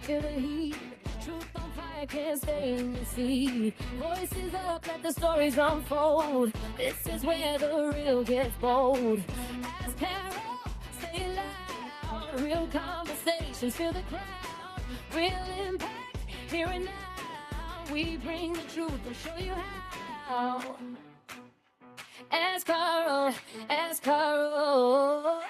feel the heat. Truth on fire, can't stay in the seat. Voices up, let the stories unfold. This is where the real gets bold. Ask Carrol, say it loud. Real conversations, feel the crowd. Real impact, here and now. We bring the truth and show you how. Ask Carrol, ask Carrol.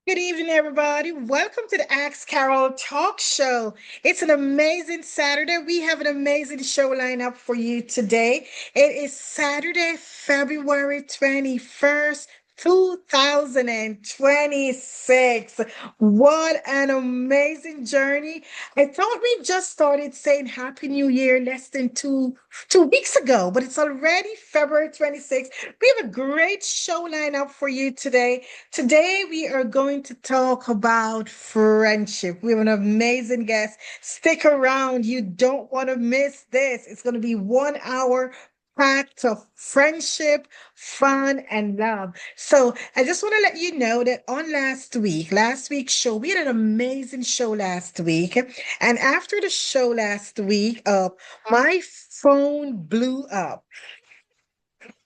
Good evening, everybody. Welcome to the AskCarrol Talk Show. It's an amazing Saturday. We have an amazing show lineup for you today. It is Saturday, February 21st. 2026. What an amazing journey. I thought we just started saying Happy New Year less than two weeks ago, but it's already February 26th. We have a great show lineup for you today. Today, we are going to talk about friendship. We have an amazing guest. Stick around. You don't want to miss this. It's going to be 1 hour packed of friendship, fun, and love. So I just want to let you know that on last week's show, we had an amazing show last week. And after the show last week, my phone blew up.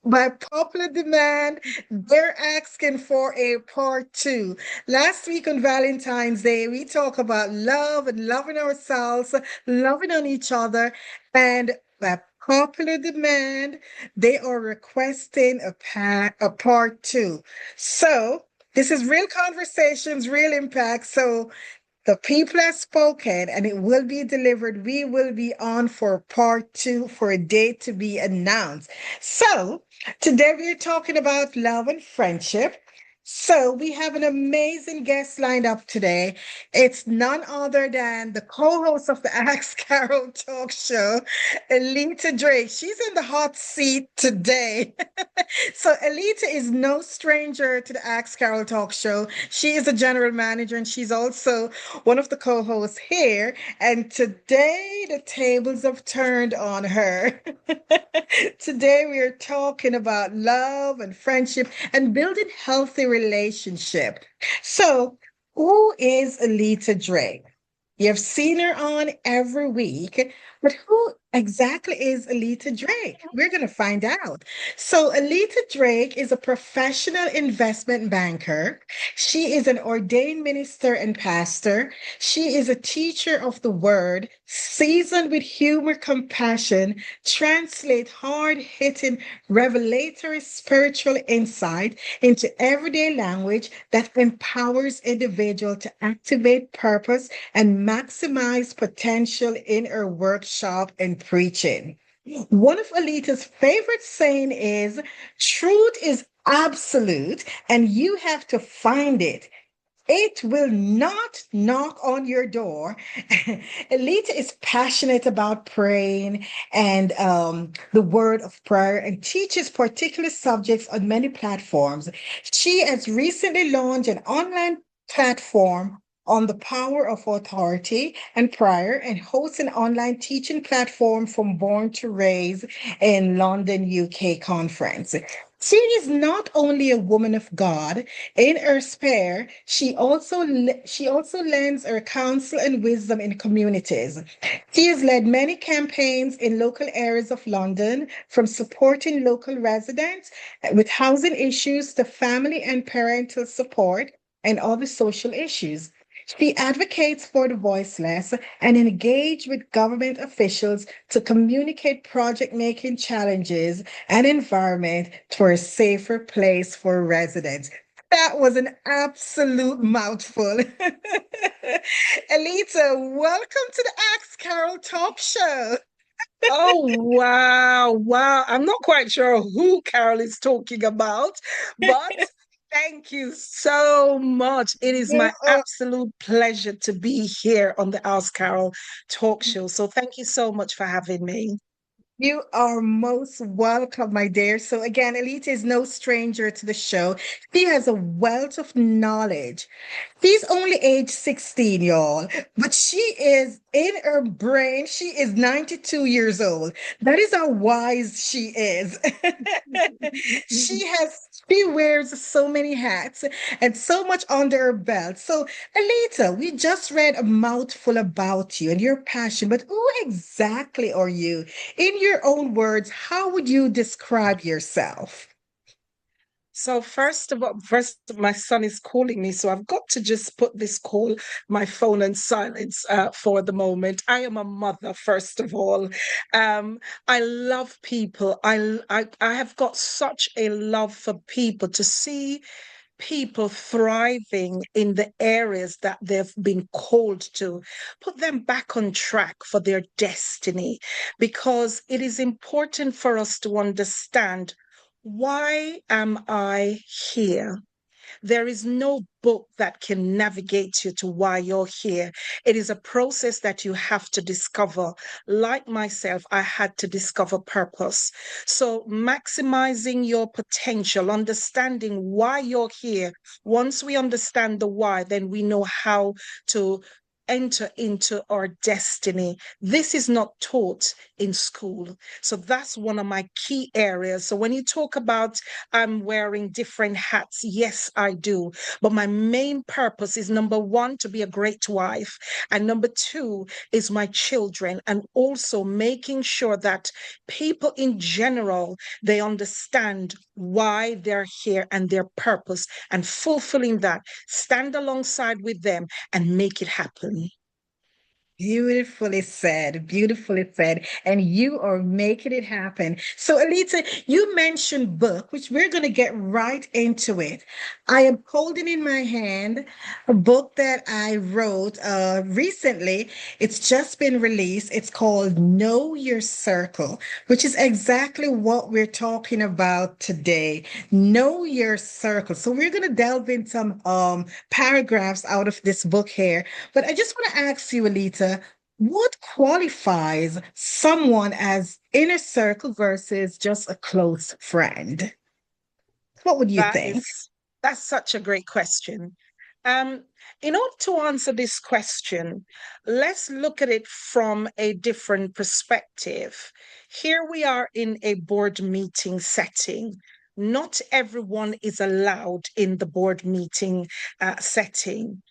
By popular demand, they're asking for a part two. Last week on Valentine's Day, we talk about love and loving ourselves, loving on each other, and by popular demand, they are requesting a part two. So this is real conversations, real impact. So the people have spoken and it will be delivered. We will be on for part two for a date to be announced. So, today we're talking about love and friendship. So, we have an amazing guest lined up today. It's none other than the co host of the Ask Carrol Talk Show, Elita Drake. She's in the hot seat today. So Elita is no stranger to the Ask Carrol Talk Show. She is a general manager and she's also one of the co-hosts here. And today the tables have turned on her. Today we are talking about love and friendship and building healthy relationship. So who is Elita Drake? You've seen her on every week, but who exactly is Alita Drake? We're going to find out. So, Alita Drake is a professional investment banker. She is an ordained minister and pastor. She is a teacher of the word, seasoned with humor, compassion, translate hard hitting, revelatory spiritual insight into everyday language that empowers individual to activate purpose and maximize potential in her workshop and preaching. One of Alita's favorite saying is, truth is absolute and you have to find it. It will not knock on your door. Alita is passionate about praying and the word of prayer and teaches particular subjects on many platforms. She has recently launched an online platform on the power of authority and prayer and hosts an online teaching platform from Born to Raise in London, UK conference. She is not only a woman of God, in her spare, she also lends her counsel and wisdom in communities. She has led many campaigns in local areas of London, from supporting local residents with housing issues to family and parental support and other social issues. She advocates for the voiceless and engage with government officials to communicate project making challenges and environment for a safer place for residents. That was an absolute mouthful. Elita, welcome to the Ask Carol Talk Show. Oh, wow. Wow. I'm not quite sure who Carol is talking about, but Thank you so much. It is You my are, absolute pleasure to be here on the Ask Carrol Talk Show. So thank you so much for having me. you are most welcome, my dear. So again, Elita is no stranger to the show. She has a wealth of knowledge. She's only age 16, y'all, but she is in her brain. She is 92 years old. That is how wise she is. She wears so many hats and so much under her belt. So, Alita, we just read a mouthful about you and your passion, but who exactly are you? In your own words, how would you describe yourself? So first of all, first my son is calling me, so I've got to just put this call, my phone on silence for the moment. I am a mother, first of all. Um, I love people. I have got such a love for people to see people thriving in the areas that they've been called to, put them back on track for their destiny, because it is important for us to understand, why am I here? There is no book that can navigate you to why you're here. It is a process that you have to discover. Like myself, I had to discover purpose. So, maximizing your potential, understanding why you're here. Once we understand the why, then we know how to enter into our destiny. This is not taught in school. So that's one of my key areas. So when you talk about I'm wearing different hats, yes, I do. But my main purpose is, number one, to be a great wife. And number two is my children. And also making sure that people in general, they understand why they're here and their purpose, and fulfilling that, stand alongside with them and make it happen. Beautifully said, beautifully said. And you are making it happen. So, Alita, you mentioned book, which we're going to get right into it. I am holding in my hand a book that I wrote recently. It's just been released. It's called Know Your Circle, which is exactly what we're talking about today. Know your circle. So, we're going to delve in some paragraphs out of this book here. But I just want to ask you, Alita, what qualifies someone as inner circle versus just a close friend? What would you That think? is that's such a great question. Um, in order to answer this question, let's look at it from a different perspective. Here we are in a board meeting setting. Not everyone is allowed in the board meeting setting.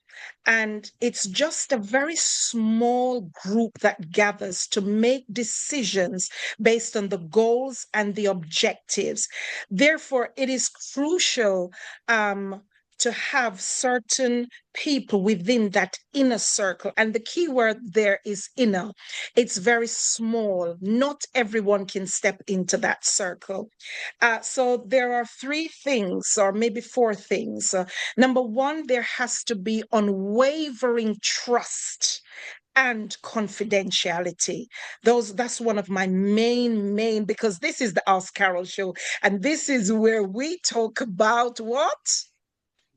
And it's just a very small group that gathers to make decisions based on the goals and the objectives. Therefore, it is crucial to have certain people within that inner circle. And the key word there is inner. It's very small. Not everyone can step into that circle. So there are three things, or maybe four things. Number one, there has to be unwavering trust and confidentiality. That's one of my main, because this is the Ask Carol show, and this is where we talk about what?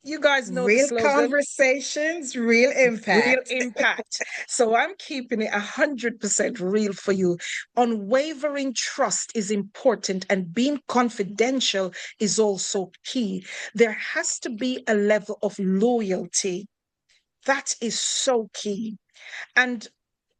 You guys know the Real slogan, conversations, real real impact. impact. So I'm keeping it 100% real for you. Unwavering trust is important, and being confidential is also key. There has to be a level of loyalty. That is so key. And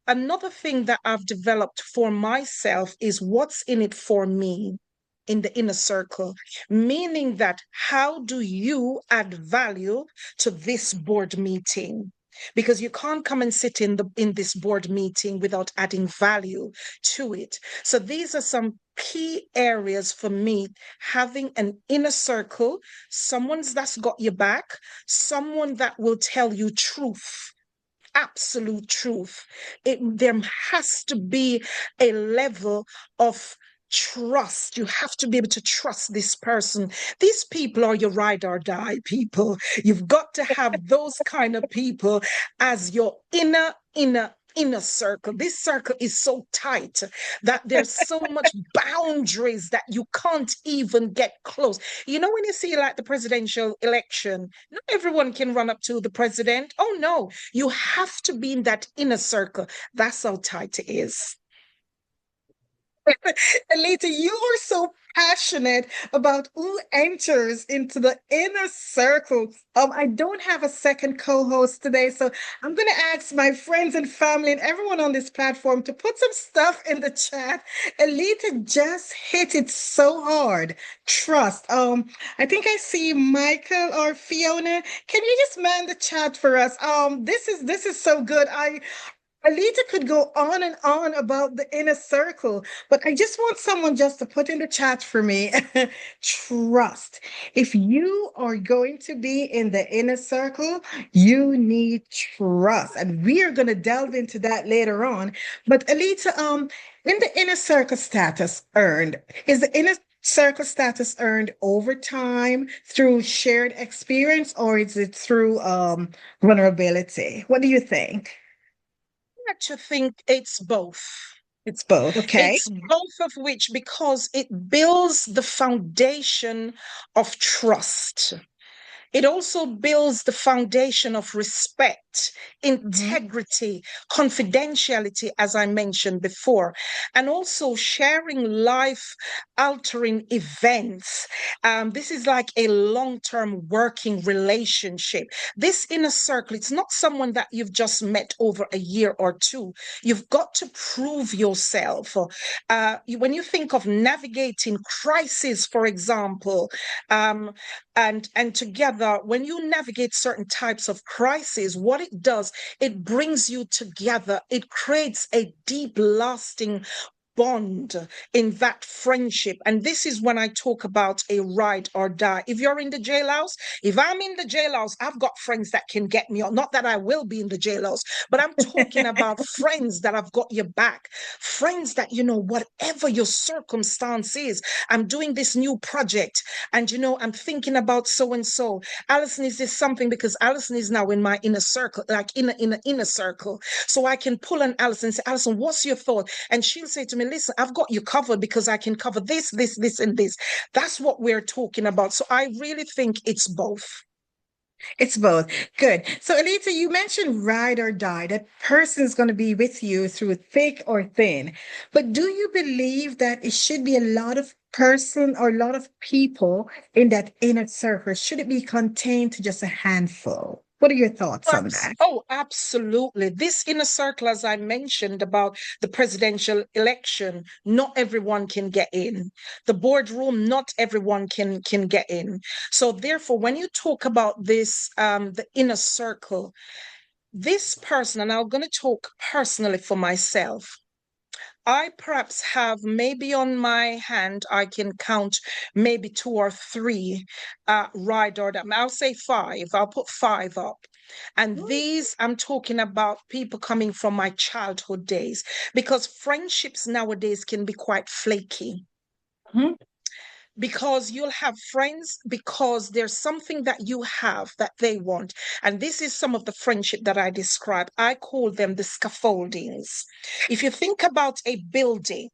another thing that I've developed for myself is what's in it for me in the inner circle, meaning that how do you add value to this board meeting? Because you can't come and sit in this board meeting without adding value to it. So these are some key areas for me: having an inner circle, someone's that's got your back, someone that will tell you truth, absolute truth. There has to be a level of trust. You have to be able to trust this person. These people are your ride or die people. You've got to have those kind of people as your inner inner circle. This circle is so tight that there's so much boundaries that you can't even get close. You know, when you see like the presidential election, not everyone can run up to the president. Oh no, you have to be in that inner circle. That's how tight it is. Alita, you are so passionate about who enters into the inner circle. I don't have a second co-host today, so I'm going to ask my friends and family and everyone on this platform to put some stuff in the chat. Alita just hit it so hard. Trust. I think I see Michael or Fiona. Can you just man the chat for us? This is so good. Alita could go on and on about the inner circle, but I just want someone just to put in the chat for me. Trust. If you are going to be in the inner circle, you need trust. And we are going to delve into that later on. But Alita, in the inner circle status earned, is the inner circle status earned over time through shared experience, or is it through vulnerability? What do you think? I actually think it's both. It's both. Okay. It's both of which because it builds the foundation of trust. It also builds the foundation of respect, Mhm. integrity, confidentiality, as I mentioned before, and also sharing life altering events. This is like a long term working relationship. This inner circle, it's not someone that you've just met over a year or two. You've got to prove yourself. When you think of navigating crisis, for example, um, and together when you navigate certain types of crises, what it does, it brings you together, it creates a deep lasting bond in that friendship. And this is when I talk about a ride or die. If you're in the jailhouse, if I'm in the jailhouse, I've got friends that can get me out. Not that I will be in the jailhouse, but I'm talking about friends that have got your back, friends that, whatever your circumstance is, I'm doing this new project and, I'm thinking about so and so. Alison, is this something? Because Alison is now in my inner circle, like in an inner circle. So I can pull on Alison and say, Alison, what's your thought? And she'll say to me, listen, I've got you covered because I can cover this, and this. That's what we're talking about. So I really think it's both. It's both. Good. So, Alita, you mentioned ride or die. That person's going to be with you through thick or thin. But do you believe that it should be a lot of person or a lot of people in that inner circle? Should it be contained to just a handful? What are your thoughts on that? Oh, absolutely. This inner circle, as I mentioned about the presidential election, not everyone can get in. The boardroom, not everyone can get in. So therefore, when you talk about this, the inner circle, this person, and I'm going to talk personally for myself. I perhaps have maybe on my hand, I can count maybe two or three ride or die. I'll say five. I'll put five up. And these, I'm talking about people coming from my childhood days because friendships nowadays can be quite flaky Mhm. because you'll have friends because there's something that you have that they want. And this is some of the friendship that I describe. I call them the scaffoldings. If you think about a building,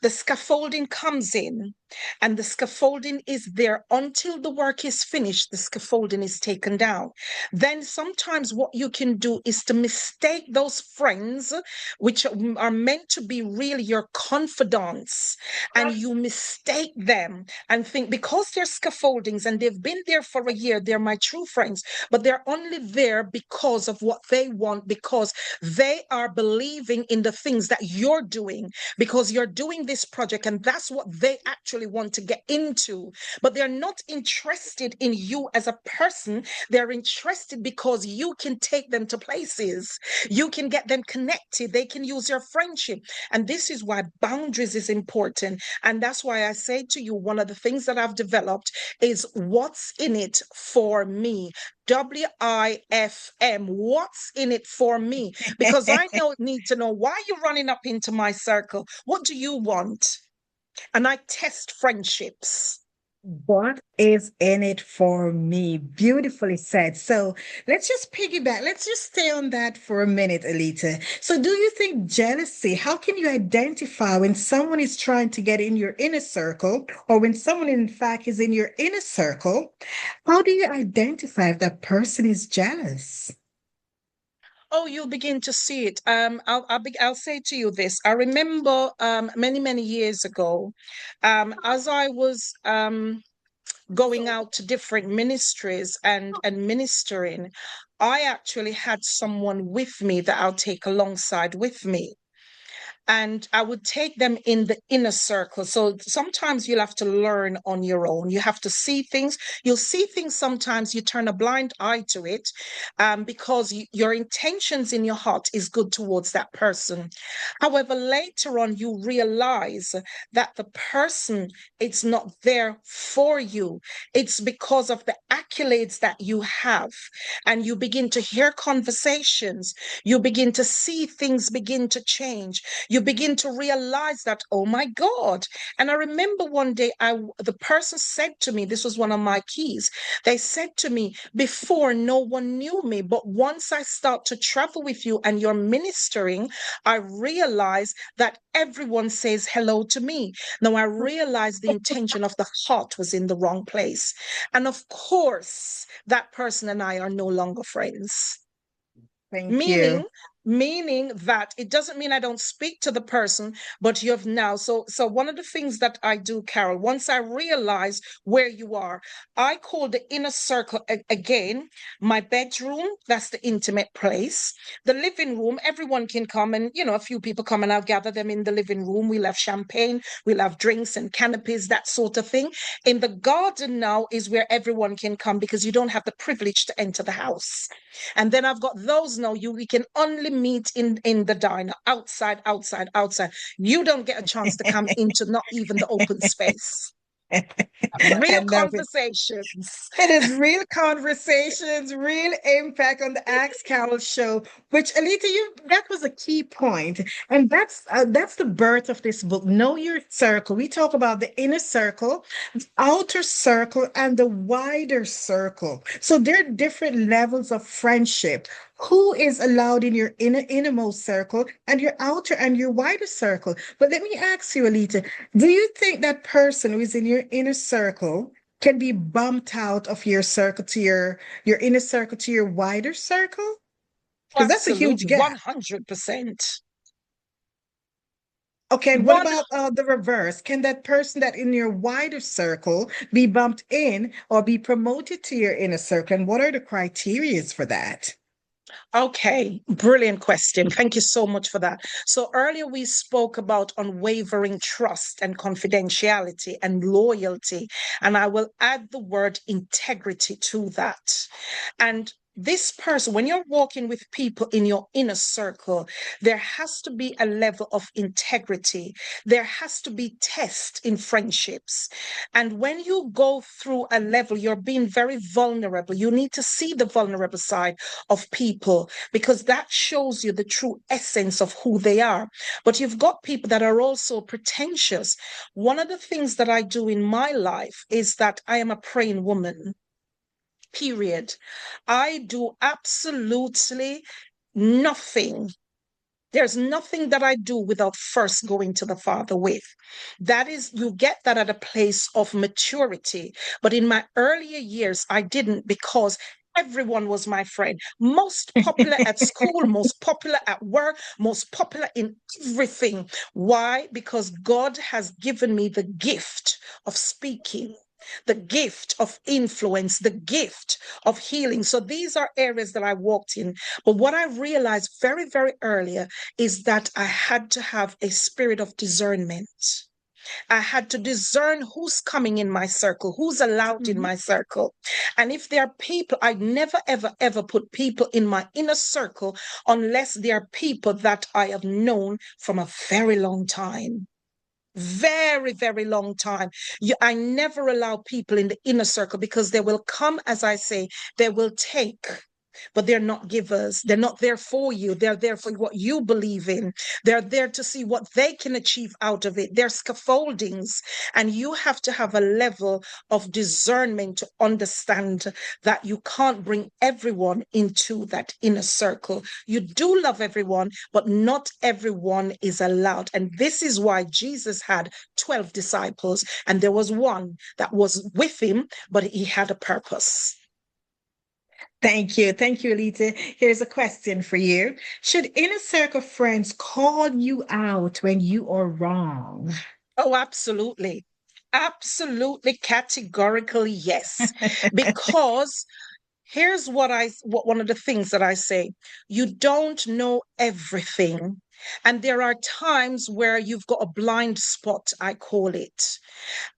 the scaffolding comes in, and the scaffolding is there until the work is finished. The scaffolding is taken down. Then sometimes what you can do is to mistake those friends, which are meant to be really your confidants, and you mistake them and think because they're scaffoldings and they've been there for a year, they're my true friends, but they're only there because of what they want, because they are believing in the things that you're doing, because you're doing this project and that's what they actually want to get into. But they're not interested in you as a person. They're interested because you can take them to places, you can get them connected, they can use your friendship. And this is why boundaries is important. And that's why I say to you, one of the things that I've developed is what's in it for me. WIFM, what's in it for me? Because I need to know why you're running up into my circle. What do you want? And I test friendships. What is in it for me? Beautifully said. So let's just piggyback. Let's just stay on that for a minute, Alita. So, do you think jealousy, how can you identify when someone is trying to get in your inner circle, or when someone, in fact, is in your inner circle? How do you identify if that person is jealous? Oh, you'll begin to see it. I'll say to you this. I remember many years ago, as I was going out to different ministries and ministering, I actually had someone with me that I'll take alongside with me, and I would take them in the inner circle. So sometimes you'll have to learn on your own. You have to see things. You'll see things sometimes, you turn a blind eye to it, because your intentions in your heart is good towards that person. However, later on, you realize that the person, it's not there for you. It's because of the accolades that you have. And you begin to hear conversations. You begin to see things begin to change. You begin to realize that, oh my God. And I remember one day, the person said to me, this was one of my keys. They said to me, before, no one knew me, but once I start to travel with you and you're ministering, I realize that everyone says hello to me. Now I realized the intention of the heart was in the wrong place. And of course, that person and I are no longer friends. Thank you. Meaning that it doesn't mean I don't speak to the person, but you have now. So one of the things that I do, Carol, once I realize where you are, I call the inner circle again my bedroom. That's the intimate place. The living room, everyone can come, and a few people come, and I'll gather them in the living room. We'll have champagne, we'll have drinks and canopies, that sort of thing. In the garden now is where everyone can come, because you don't have the privilege to enter the house. And then I've got those now, we can only meet in the diner, outside. You don't get a chance to come into not even the open space. I Real love it. conversations. It is real conversations, real impact on the Axe Carrol show, which Alita, that was a key point. And that's the birth of this book. Know your circle. We talk about the inner circle, the outer circle, and the wider circle. So there are different levels of friendship. Who is allowed in your innermost circle and your outer and your wider circle? But let me ask you, Alita, do you think that person who is in your inner circle can be bumped out of your circle to your inner circle to your wider circle? Because that's a huge Absolutely, gap. 100%. Okay, and what One about the reverse? Can that person that in your wider circle be bumped in or be promoted to your inner circle? And what are the criterias for that? Okay, brilliant question. Thank you so much for that. So earlier we spoke about unwavering trust and confidentiality and loyalty, and I will add the word integrity to that. And this person, when you're walking with people in your inner circle, there has to be a level of integrity. There has to be test in friendships. And when you go through a level, you're being very vulnerable. You need to see the vulnerable side of people, because that shows you the true essence of who they are. But you've got people that are also pretentious. One of the things that I do in my life is that I am a praying woman. Period. I do absolutely nothing. There's nothing that I do without first going to the Father with. That is, you get that at a place of maturity. But in my earlier years, I didn't, because everyone was my friend. Most popular at school, most popular at work, most popular in everything. Why? Because God has given me the gift of speaking, the gift of influence, the gift of healing. So these are areas that I walked in. But what I realized very earlier is that I had to have a spirit of discernment. I had to discern who's coming in my circle, who's allowed in Mhm. my circle. And if there are people, I never, ever put people in my inner circle unless they are people that I have known from a very long time. Very long time. I never allow people in the inner circle, because they will come, as I say, they will take. but they're not givers. They're not there for you. They're there for what you believe in. They're there to see what they can achieve out of it. They're scaffoldings. And you have to have a level of discernment to understand that you can't bring everyone into that inner circle. You do love everyone, but not everyone is allowed. And this is why Jesus had 12 disciples, and there was one that was with him, but he had a purpose. Thank you. Thank you, Alita. Here's a question for you. Should inner circle friends call you out when you are wrong? Oh, absolutely. Absolutely, categorically, yes. Because here's what one of the things that I say: you don't know everything. And there are times where you've got a blind spot, I call it.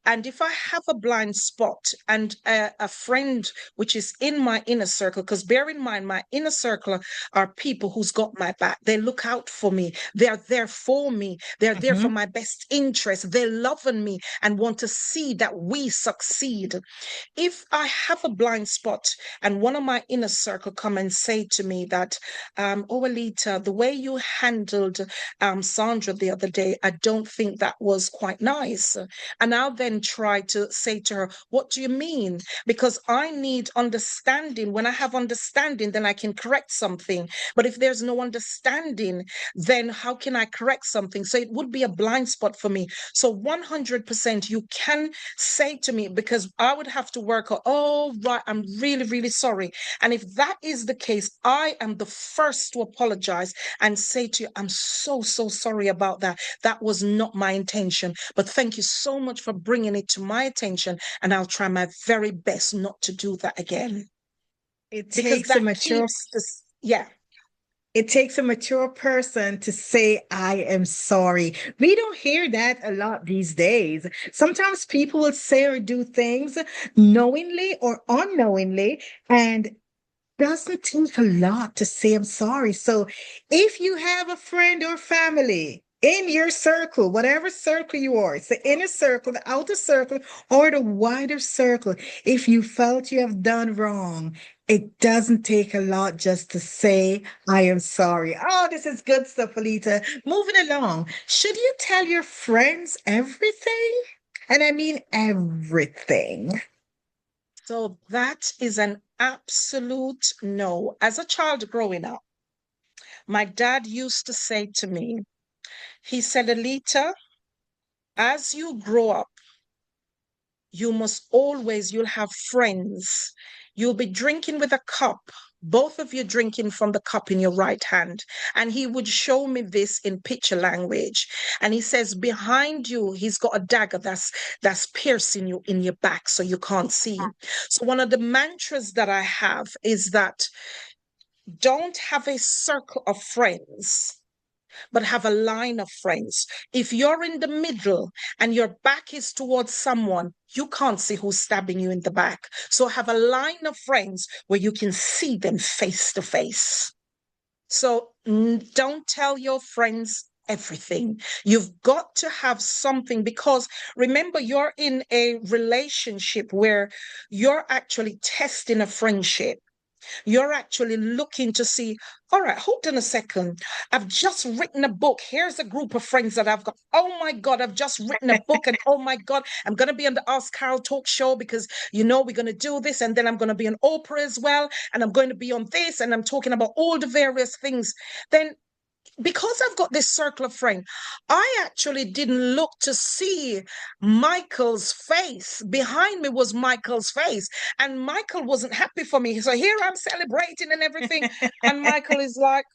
And if I have a blind spot and a friend which is in my inner circle, because bear in mind, my inner circle are people who's got my back. They look out for me. They're there for me. They're there for my best interest. They love on me and want to see that we succeed. If I have a blind spot and one of my inner circle come and say to me that, oh, Alita, the way you handled Sandra the other day, I don't think that was quite nice. And I'll then try to say to her, what do you mean? Because I need understanding. When I have understanding, then I can correct something. But if there's no understanding, then how can I correct something? So it would be a blind spot for me. So 100% you can say to me, because I would have to work on, oh, right, I'm really, really sorry. And if that is the case, I am the first to apologize and say to you, I'm so, so sorry about that. That was not my intention. But thank you so much for bringing it to my attention. And I'll try my very best not to do that again. It Because takes a that mature keeps this, yeah. It takes a mature person to say, I am sorry. We don't hear that a lot these days. Sometimes people will say or do things knowingly or unknowingly, and doesn't take a lot to say I'm sorry. So if you have a friend or family in your circle, whatever circle you are, it's the inner circle, the outer circle, or the wider circle, if you felt you have done wrong, it doesn't take a lot just to say, I am sorry. Oh, this is good stuff, Alita. Moving along. Should you tell your friends everything? And I mean everything. So that is an absolute no. As a child growing up, my dad used to say to me, he said, Alita, as you grow up, you'll have friends. You'll be drinking with a cup, both of you drinking from the cup in your right hand. And he would show me this in picture language. And he says, behind you, he's got a dagger that's piercing you in your back so you can't see. So one of the mantras that I have is that don't have a circle of friends, but have a line of friends. If you're in the middle and your back is towards someone, you can't see who's stabbing you in the back. So have a line of friends where you can see them face to face. So don't tell your friends everything. You've got to have something, because remember, you're in a relationship where you're actually testing a friendship. You're actually looking to see, all right, hold on a second. I've just written a book. Here's a group of friends that I've got. Oh my God, I've just written a book. And oh my God, I'm going to be on the AskCarrol Talk Show because, we're going to do this. And then I'm going to be on Oprah as well. And I'm going to be on this. And I'm talking about all the various things. Then because I've got this circle of friends, I actually didn't look to see Michael's face. Behind me was Michael's face, and Michael wasn't happy for me. So here I'm celebrating and everything, and Michael is like,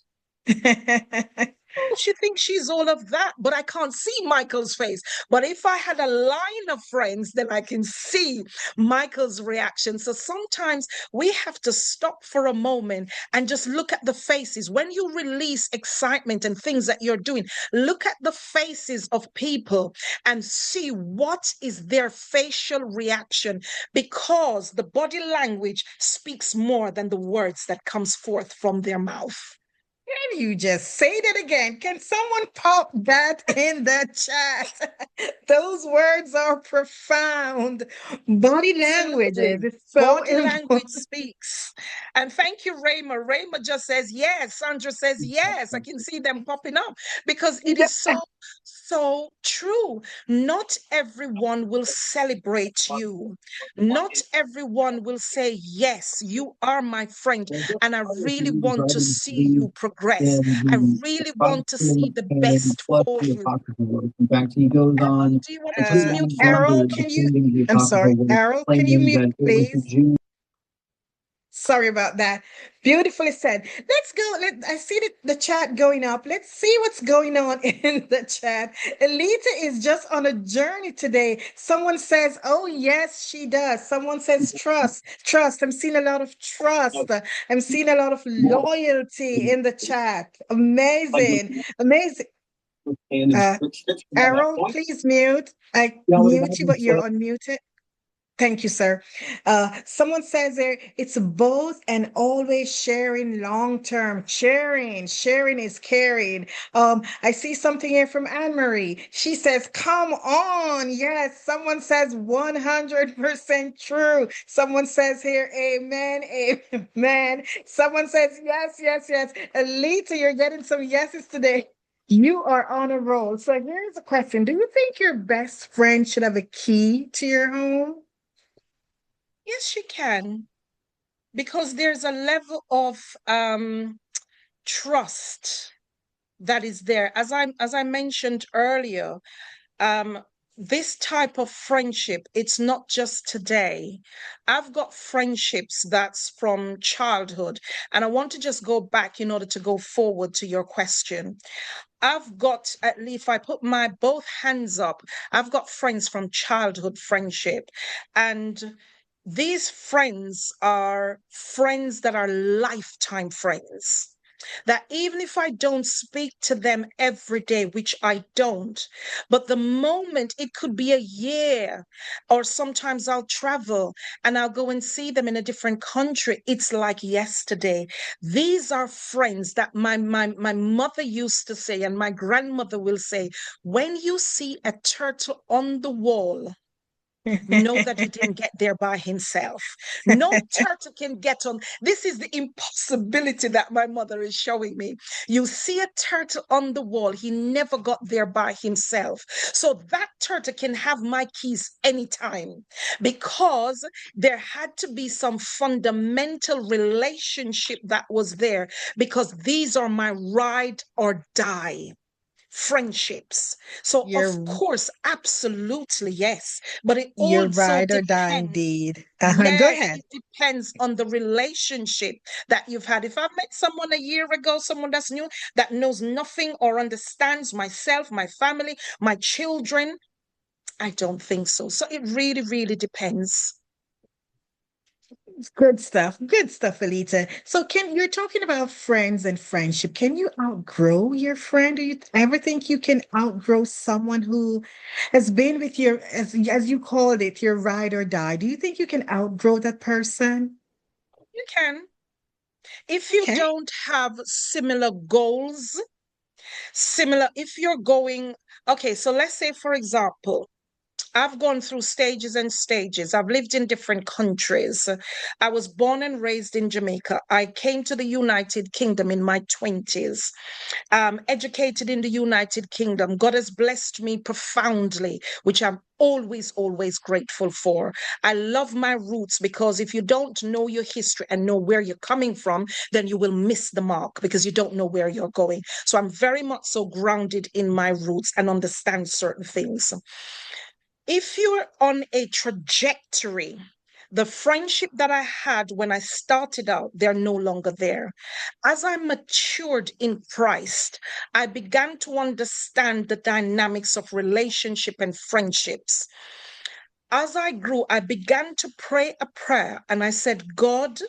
oh, she thinks she's all of that, but I can't see Michael's face. But if I had a line of friends, then I can see Michael's reaction. So sometimes we have to stop for a moment and just look at the faces. When you release excitement and things that you're doing, look at the faces of people and see what is their facial reaction, because the body language speaks more than the words that comes forth from their mouth. Can you just say that again? Can someone pop that in the chat? Those words are profound. Body languages Absolutely. is so Body language important. speaks. And thank you, Rayma. Rayma just says yes. Sandra says yes. I can see them popping up because it is so, so true. Not everyone will celebrate you. Not everyone will say, yes, you are my friend. And I really want to see you progress. I really want to see the best for you. Carol, do you want to just mute for a Errol, moment? can you? I'm sorry, Errol, can you mute, please? Sorry about that. Beautifully said. Let's go. I see the chat going up. Let's see what's going on in the chat. Elita is just on a journey today. Someone says, oh, yes, she does. Someone says, trust, trust. I'm seeing a lot of trust. I'm seeing a lot of loyalty in the chat. Amazing. Amazing. Errol, please mute. I mute you, but you're unmuted. Thank you, sir. Someone says there, it's both and always sharing long term. Sharing is caring. I see something here from Anne Marie. She says, come on. Yes. Someone says 100% true. Someone says here, amen, amen. Someone says, yes, yes, yes. Alita, you're getting some yeses today. You are on a roll. So here's a question. Do you think your best friend should have a key to your home? Yes, she can, because there's a level of trust that is there. As I mentioned earlier, um, this type of friendship, it's not just today. I've got friendships that's from childhood, and I want to just go back in order to go forward to your question. I've got, at least if I put my both hands up, I've got friends from childhood friendship. And these friends are friends that are lifetime friends. That even if I don't speak to them every day, which I don't, but the moment it could be a year, or sometimes I'll travel and I'll go and see them in a different country, it's like yesterday. These are friends that my mother used to say, and my grandmother will say, when you see a turtle on the wall, know that he didn't get there by himself. No turtle can get on. This is the impossibility that my mother is showing me. You see a turtle on the wall, he never got there by himself. So that turtle can have my keys anytime, because there had to be some fundamental relationship that was there, because these are my ride or die friendships. So of You're course, absolutely yes, but it you're also right or die depends. indeed. Go Yes, ahead. it depends on the relationship that you've had. If I've met someone a year ago, someone that's new, that knows nothing or understands myself, my family, my children, I don't think so. So it really, really depends. Good stuff. Good stuff, Alita. So can you're talking about friends and friendship. Can you outgrow your friend? Do you ever think you can outgrow someone who has been with your, as you called it, your ride or die? Do you think you can outgrow that person? You can. If you Okay. don't have similar goals, similar, if you're going, okay, so let's say, for example, I've gone through stages and stages. I've lived in different countries. I was born and raised in Jamaica. I came to the United Kingdom in my 20s, educated in the United Kingdom. God has blessed me profoundly, which I'm always, always grateful for. I love my roots, because if you don't know your history and know where you're coming from, then you will miss the mark, because you don't know where you're going. So I'm very much so grounded in my roots and understand certain things. If you're on a trajectory, the friendship that I had when I started out, they're no longer there. As I matured in Christ, I began to understand the dynamics of relationship and friendships. As I grew, I began to pray a prayer, and I said, God,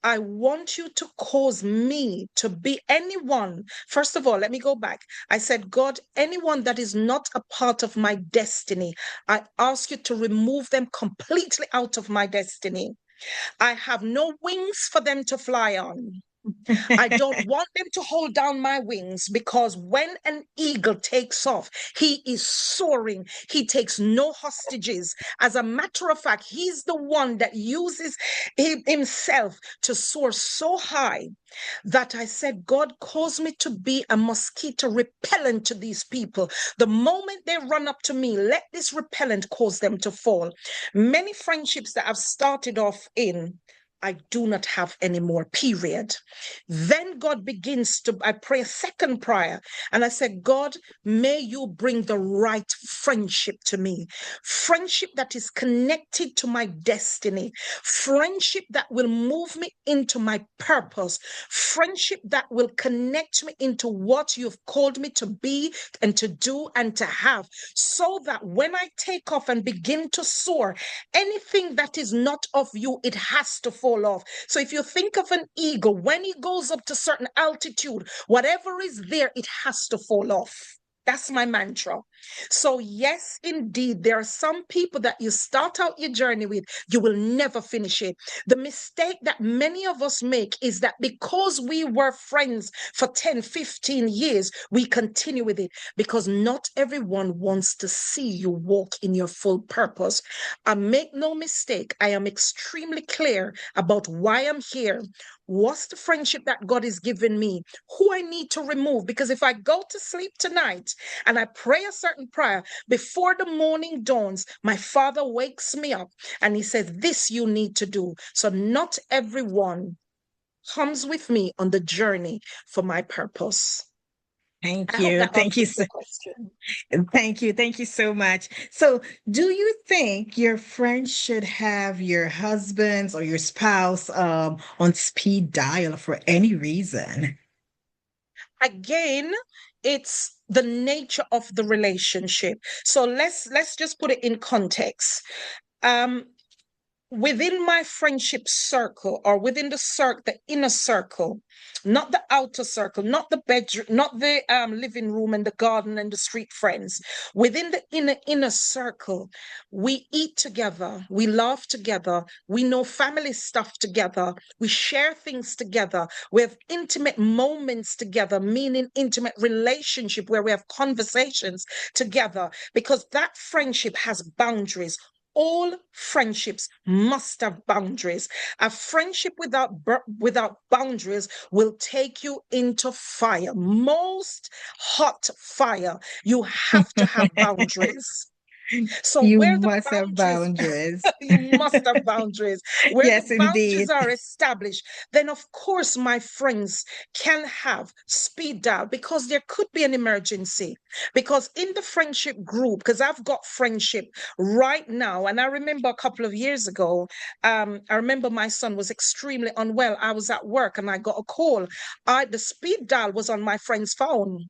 I want you to cause me to be anyone. First of all, let me go back. I said, God, anyone that is not a part of my destiny, I ask you to remove them completely out of my destiny. I have no wings for them to fly on. I don't want them to hold down my wings, because when an eagle takes off, he is soaring. He takes no hostages. As a matter of fact, he's the one that uses himself to soar so high that I said, God caused me to be a mosquito repellent to these people. The moment they run up to me, let this repellent cause them to fall. Many friendships that I've started off in, I do not have any more, period. Then God begins to, I pray a second prayer, and I said, God, may you bring the right friendship to me. Friendship that is connected to my destiny. Friendship that will move me into my purpose. Friendship that will connect me into what you've called me to be and to do and to have, so that when I take off and begin to soar, anything that is not of you, it has to fall off. So if you think of an eagle, when he goes up to certain altitude, whatever is there, it has to fall off. That's my mantra. So yes, indeed, there are some people that you start out your journey with, you will never finish it. The mistake that many of us make is that because we were friends for 10, 15 years, we continue with it, because not everyone wants to see you walk in your full purpose. I make no mistake, I am extremely clear about why I'm here. What's the friendship that God is giving me? Who I need to remove? Because if I go to sleep tonight and I pray a certain prayer, before the morning dawns, my Father wakes me up and he says, this you need to do. So not everyone comes with me on the journey for my purpose. Thank I hope you. that Thank you. answers the question. Thank you. Thank you so much. So, do you think your friends should have your husband's or your spouse on speed dial for any reason? Again, it's the nature of the relationship. So let's just put it in context. Um, Within my friendship circle, or within the inner circle, not the outer circle, not the bedroom, not the living room and the garden and the street friends, within the inner circle, we eat together, we laugh together, we know family stuff together, we share things together, we have intimate moments together, meaning intimate relationship where we have conversations together, because that friendship has boundaries. All friendships must have boundaries. A friendship without boundaries will take you into fire, most hot fire. You have to have boundaries. So You where the must have boundaries, boundaries. you must have boundaries. Where the Yes, boundaries indeed. are established, then of course my friends can have speed dial, because there could be an emergency. Because in the friendship group, because I've got friendship right now, and I remember a couple of years ago, I remember my son was extremely unwell. I was at work and I got a call. The speed dial was on my friend's phone.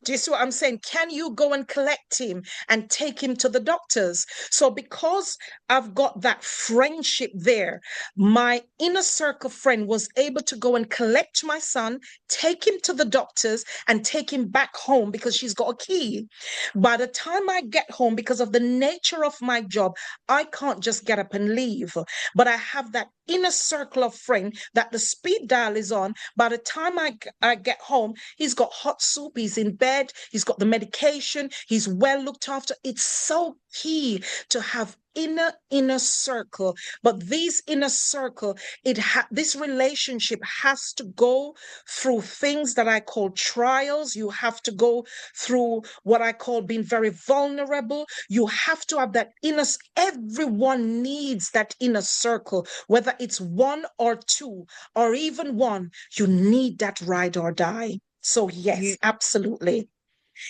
Do you see what I'm saying? Can you go and collect him and take him to the doctors? So, because I've got that friendship there, my inner circle friend was able to go and collect my son, take him to the doctors, and take him back home because she's got a key. By the time I get home, because of the nature of my job, I can't just get up and leave. But I have that inner circle of friend that the speed dial is on. By the time I get home, he's got hot soup, he's in bed, he's got the medication, he's well looked after. It's so key to have inner circle. But these inner circle, this relationship has to go through things that I call trials. You have to go through what I call being very vulnerable. You have to have that everyone needs that inner circle, whether it's one or two or even one. You need that ride or die. So yes, You absolutely.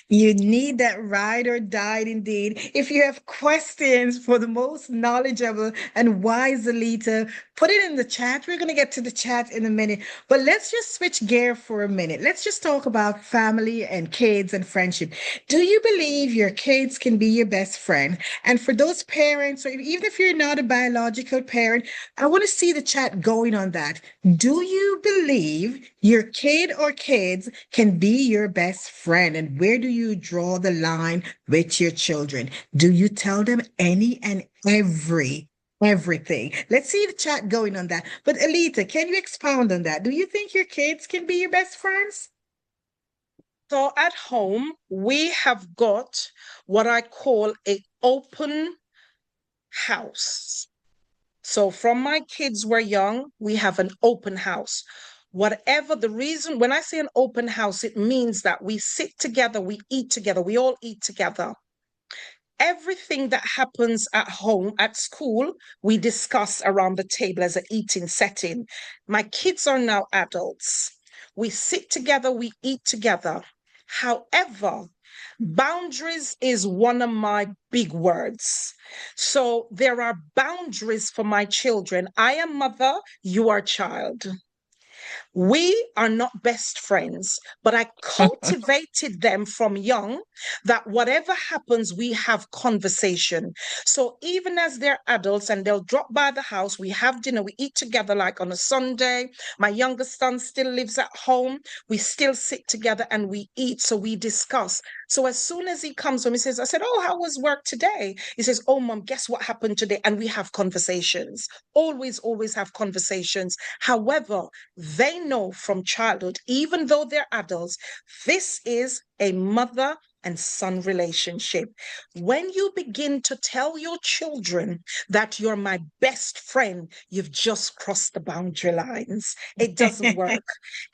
You need that ride or die indeed. If you have questions for the most knowledgeable and wise Alita, put it in the chat. We're going to get to the chat in a minute, but let's just switch gear for a minute. Let's just talk about family and kids and friendship. Do you believe your kids can be your best friend? And for those parents, or even if you're not a biological parent, I want to see the chat going on that. Do you believe your kid or kids can be your best friend? And where do you draw the line with your children? Do you tell them any and everything. Let's see the chat going on that. But Alita, can you expound on that? Do you think your kids can be your best friends? So at home, we have got what I call a open house. So from my kids were young, we have an open house. Whatever the reason, when I say an open house, it means that we sit together, we eat together, we all eat together. Everything that happens at home, at school, we discuss around the table as an eating setting. My kids are now adults. We sit together, we eat together. However, boundaries is one of my big words. So there are boundaries for my children. I am mother, you are child. We are not best friends, but I cultivated them from young that whatever happens, we have conversation. So even as they're adults and they'll drop by the house, we have dinner, we eat together like on a Sunday. My youngest son still lives at home. We still sit together and we eat. So we discuss. So as soon as he comes home, he says, I said, oh, how was work today? He says, oh, mom, guess what happened today? And we have conversations. Always have conversations. However, they know from childhood, even though they're adults, this is a mother and son relationship. When you begin to tell your children that you're my best friend, you've just crossed the boundary lines. It doesn't work.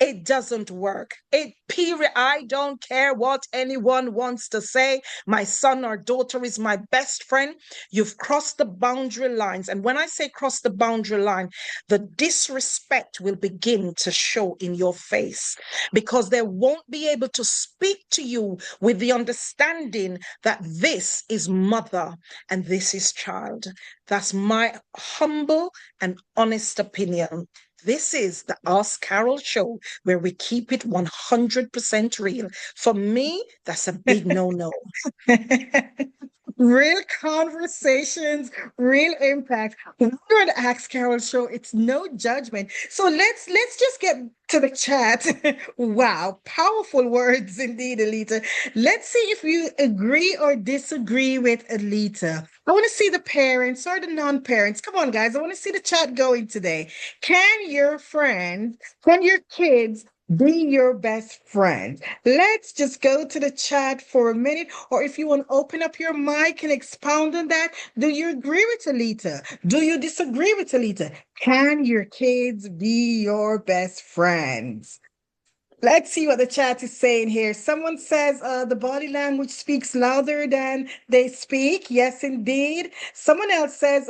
It doesn't work. It period. I don't care what anyone wants to say. My son or daughter is my best friend. You've crossed the boundary lines. And when I say cross the boundary line, the disrespect will begin to show in your face because they won't be able to speak to you with the understanding that this is mother and this is child. That's my humble and honest opinion. This is the Ask Carrol Show where we keep it 100% real. For me, that's a big no-no. Real conversations, real impact. We're on the Ask Carol show. It's no judgment. So let's just get to the chat. Wow, powerful words indeed, Alita. Let's see if you agree or disagree with Alita. I want to see the parents or the non-parents. Come on, guys. I want to see the chat going today. Can your kids be your best friend? Let's just go to the chat for a minute, or if you want to open up your mic and expound on that. Do you agree with Alita? Do you disagree with Alita? Can your kids be your best friends? Let's see what the chat is saying here. Someone says the body language speaks louder than they speak. Yes, indeed. Someone else says,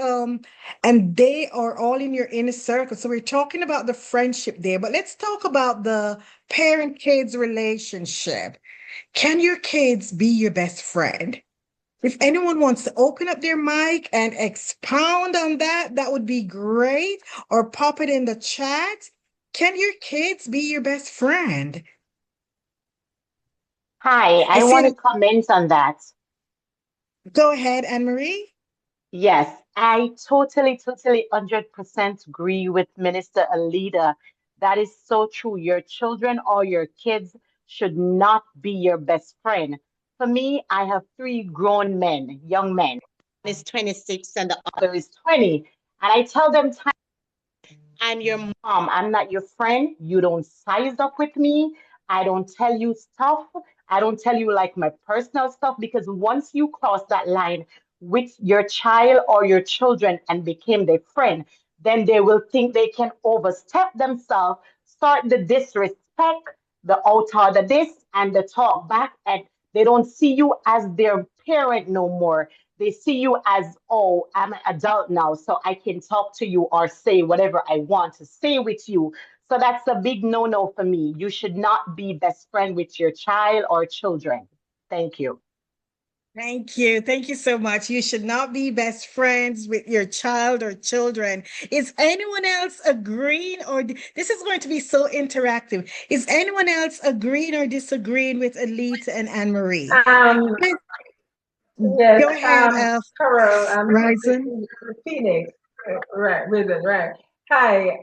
and they are all in your inner circle. So we're talking about the friendship there, but let's talk about the parent-kids relationship. Can your kids be your best friend? If anyone wants to open up their mic and expound on that, that would be great. Or pop it in the chat. Can your kids be your best friend? Hi, I I see want to that. comment on that. Go ahead, Anne Marie. Yes, I totally, 100% agree with Minister Alida. That is so true. Your children or your kids should not be your best friend. For me, I have three grown men, young men. One is 26 and the other is 20. And I tell them I'm your mom. I'm not your friend. You don't size up with me. I don't tell you stuff. I don't tell you like my personal stuff because once you cross that line with your child or your children and became their friend, then they will think they can overstep themselves, start the disrespect, the outer the this and the talk back, and they don't see you as their parent no more. They see you as, oh, I'm an adult now, so I can talk to you or say whatever I want to say with you. So that's a big no-no for me. You should not be best friend with your child or children. Thank you. Thank you. Thank you so much. You should not be best friends with your child or children. Is anyone else agreeing or this is going to be so interactive? Is anyone else agreeing or disagreeing with Alita and Anne Marie? Um, yes, Go ahead, Carol, Ryzen. Phoenix, right, Risen, right. Hi,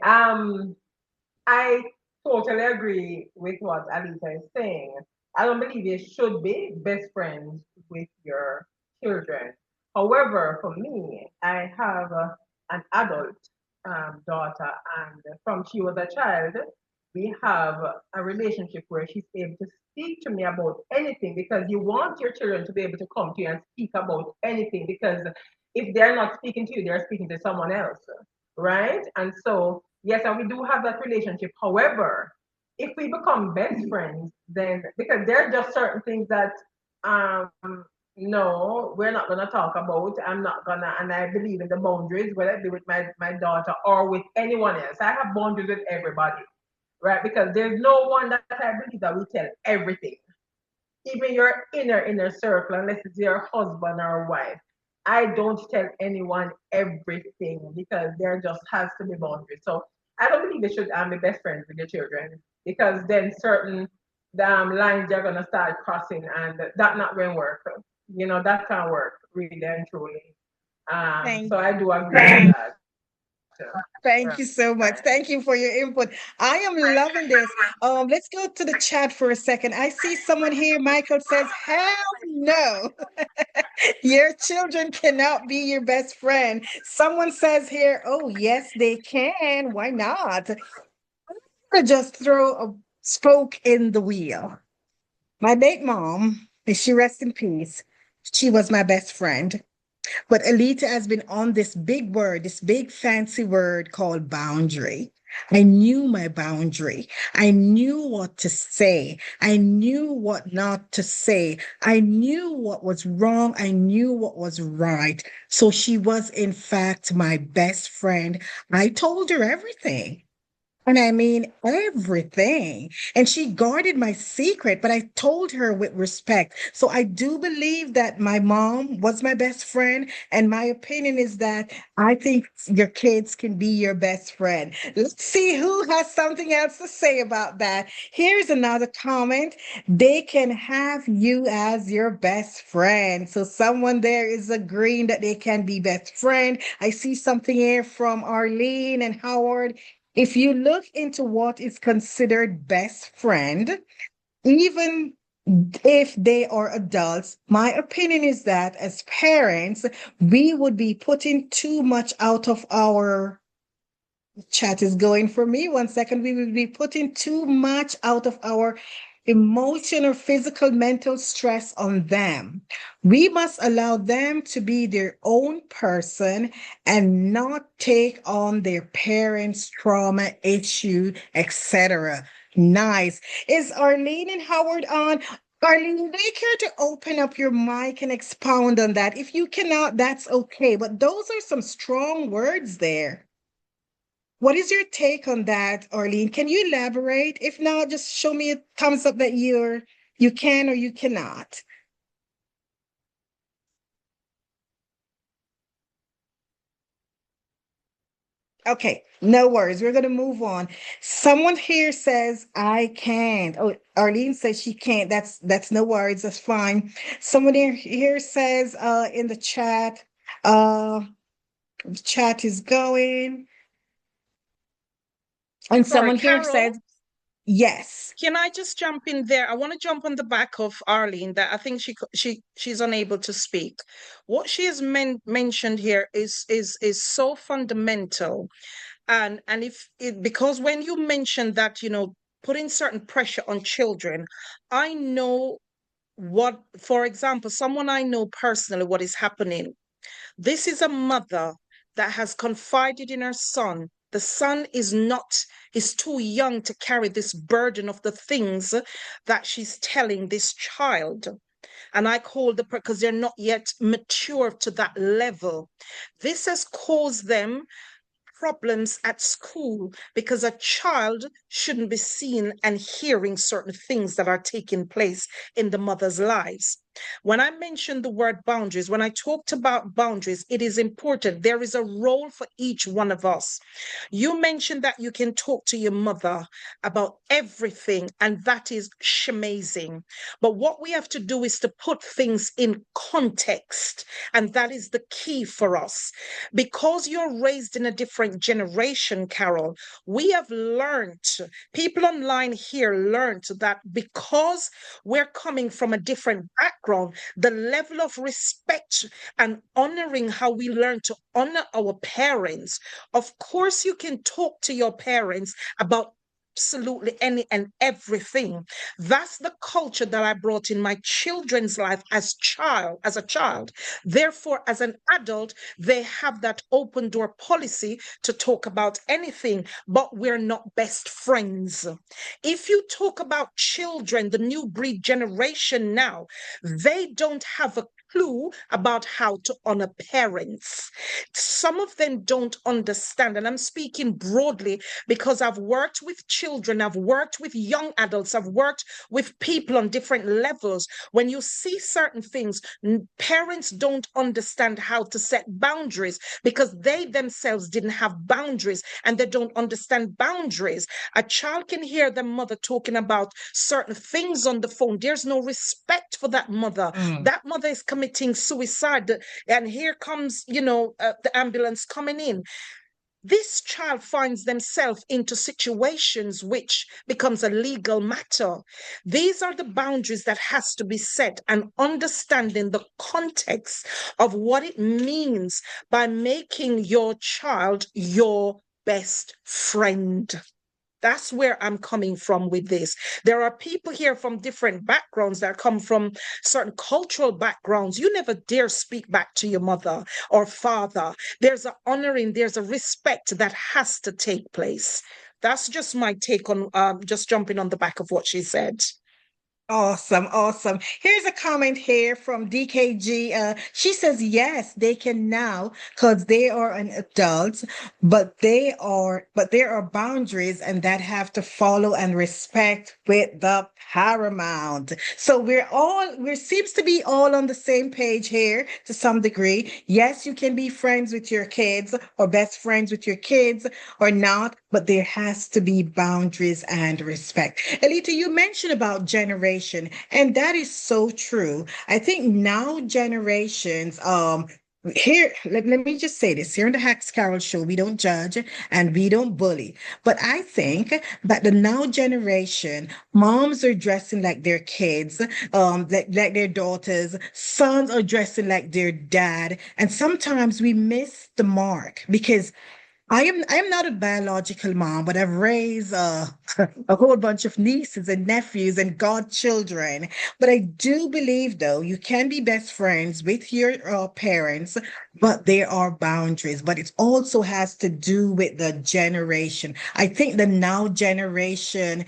I totally agree with what Alita is saying. I don't believe you should be best friends with your children. However, for me, I have an adult daughter, and from she was a child, we have a relationship where she's able to speak to me about anything, because you want your children to be able to come to you and speak about anything, because if they're not speaking to you, they're speaking to someone else, right? And so, yes, and we do have that relationship. However, if we become best friends, then because there are just certain things that no, we're not gonna talk about. I'm not gonna, and I believe in the boundaries, whether it be with my daughter or with anyone else. I have boundaries with everybody, right? Because there's no one that I believe that we tell everything, even your inner circle, unless it's your husband or wife. I don't tell anyone everything, because there just has to be boundaries. So I don't believe you should be best friends with your children, because then certain lines they're gonna start crossing, and that not going to work. That can't work really and truly. Thank So I do agree with that. Thank you so much. Thank you for your input. I am loving this. Let's go to the chat for a second. I see someone here. Michael says, "Hell no, your children cannot be your best friend." Someone says here, "Oh yes, they can. Why not?" To just throw a spoke in the wheel. My late mom, may she rest in peace, she was my best friend. But Alita has been on this big word, this big fancy word called boundary. I knew my boundary. I knew what to say. I knew what not to say. I knew what was wrong. I knew what was right. So she was, in fact, my best friend. I told her everything. And I mean everything. And she guarded my secret, but I told her with respect. So I do believe that my mom was my best friend. And my opinion is that I think your kids can be your best friend. Let's see who has something else to say about that. Here's another comment. They can have you as your best friend. So someone there is agreeing that they can be best friend. I see something here from Arlene and Howard. If you look into what is considered best friend, even if they are adults, my opinion is that as parents, we would be putting too much out of our chat is going for me. 1 second. We will be putting too much out of our emotion or physical, mental stress on them. We must allow them to be their own person and not take on their parents' trauma, issue, etc. Nice. Is Arlene and Howard on? Arlene, do you care to open up your mic and expound on that? If you cannot, that's okay. But those are some strong words there. What is your take on that, Arlene? Can you elaborate? If not, just show me a thumbs up that you can or you cannot. Okay, no worries. We're gonna move on. Someone here says I can't. Oh, Arlene says she can't. That's no worries. That's fine. Someone here says in the chat is going, and Sorry, someone here Carol. says yes. Can I just jump in there? I want to jump on the back of Arlene that I think she's unable to speak. What she has mentioned here is so fundamental, and if it because when you mentioned that putting certain pressure on children, I know what, for example, someone I know personally, what is happening. This is a mother that has confided in her son. The son is too young to carry this burden of the things that she's telling this child. And I call because they're not yet mature to that level. This has caused them problems at school because a child shouldn't be seeing and hearing certain things that are taking place in the mother's lives. When I mentioned the word boundaries, when I talked about boundaries, it is important. There is a role for each one of us. You mentioned that you can talk to your mother about everything, and that is amazing. But what we have to do is to put things in context, and that is the key for us. Because you're raised in a different generation, Carol, we have learned, people online here learned that because we're coming from a different background, background, the level of respect and honoring how we learn to honor our parents. Of course, you can talk to your parents about absolutely any and everything. That's the culture that I brought in my children's life as a child. Therefore, as an adult, they have that open door policy to talk about anything, but we're not best friends. If you talk about children, the new breed generation now, they don't have a clue about how to honor parents. Some of them don't understand, and I'm speaking broadly because I've worked with children, I've worked with young adults, I've worked with people on different levels. When you see certain things, parents don't understand how to set boundaries because they themselves didn't have boundaries and they don't understand boundaries. A child can hear their mother talking about certain things on the phone. There's no respect for that mother. That mother is committing suicide, and here comes, the ambulance coming in. This child finds themselves into situations which becomes a legal matter. These are the boundaries that has to be set, and understanding the context of what it means by making your child your best friend. That's where I'm coming from with this. There are people here from different backgrounds that come from certain cultural backgrounds. You never dare speak back to your mother or father. There's a honoring, there's a respect that has to take place. That's just my take on just jumping on the back of what she said. Awesome, awesome. Here's a comment here from DKG. She says, yes, they can now because they are an adult, but there are boundaries and that have to follow and respect with the paramount. So we seems to be all on the same page here to some degree. Yes, you can be friends with your kids or best friends with your kids or not, but there has to be boundaries and respect. Elita, you mentioned about generation, and that is so true. I think now generations, here, let me just say this here on the AskCarrol Show, we don't judge and we don't bully. But I think that the now generation, moms are dressing like their kids, like their daughters, sons are dressing like their dad. And sometimes we miss the mark because I am not a biological mom, but I've raised a whole bunch of nieces and nephews and godchildren. But I do believe, though, you can be best friends with your parents, but there are boundaries. But it also has to do with the generation. I think the now generation,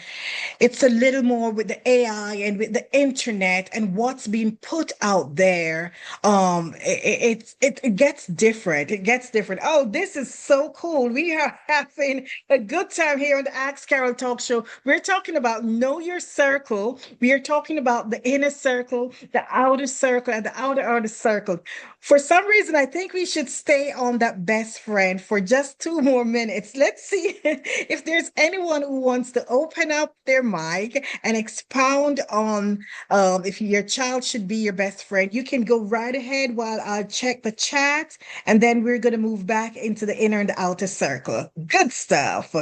it's a little more with the AI and with the internet and what's being put out there. It gets different. It gets different. Oh, this is so cool. We are having a good time here on the AskCarrol Talk Show. We're talking about know your circle. We are talking about the inner circle, the outer circle, and the outer circle. For some reason, I think we should stay on that best friend for just 2 more minutes. Let's see if there's anyone who wants to open up their mic and expound on if your child should be your best friend. You can go right ahead while I check the chat, and then we're going to move back into the inner and the outer circle. Good stuff.